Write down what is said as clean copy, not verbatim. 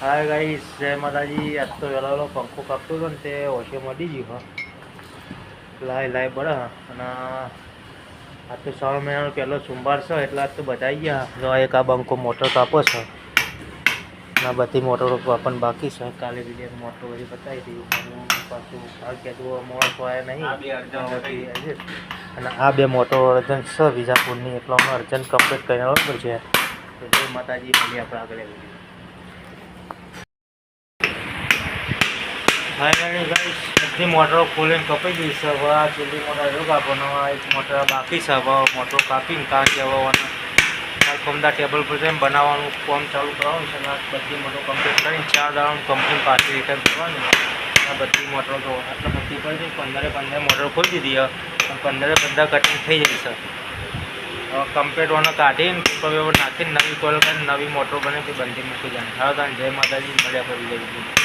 Hi guys, जय माताजी। आज तो वेला वेलो पंखो कापतो હતો ને તે ઓછે મળી ગયું લાય બરા અને આજ તો શ્રાવણ મહિનાનો પહેલો સોમવાર છે એટલે આજ તો બધાઈ ગયા. જો એક આ બંકો મોટર કાપો છે અને બધી મોટરો કાપવાની બાકી છે. કાલે વિડીયો મોટર બધી બતાવી હતી પાછું ભાગ કહેતું મોડો હોય નહીં. અને આ બે મોટરો અર્જન્ટ છે વિજાપુરની, એટલે અમે અર્જન્ટ કમ્પ્લીટ કરીને આવવું પડશે. તો જય માતાજી, મળીએ આપણે આગળ વિડીયો. ફાઇનલી ગાઈસ બધી મોટરો ખોલીને કપાઈ ગઈ છે. હવે આ છેલ્લી મોટર એવું કાપવાનો, એક મોટર બાકી છે. હવે મોટરો કાપીને કારણ કે હવે કમદા ટેબલ પર જઈને બનાવવાનું કામ ચાલુ કરવાનું છે. બધી મોટરો કમ્પ્લીટ કરીને 4 દાડાનું કંપની પાછી રિટર્ન કરવાની. આ બધી મોટરો તો આટલા બધી પડી 15 મોટરો ખોલી દીધી અને 15 કટિંગ થઈ જાય છે. હવે કમ્પ્લીટ ઓને કાઢીને પેપર નાખીને નવી કોલ કરીને નવી મોટરો બને તે બંધી મૂકી જાય. હવે જય માતાજી, મળ્યા કરી જાય.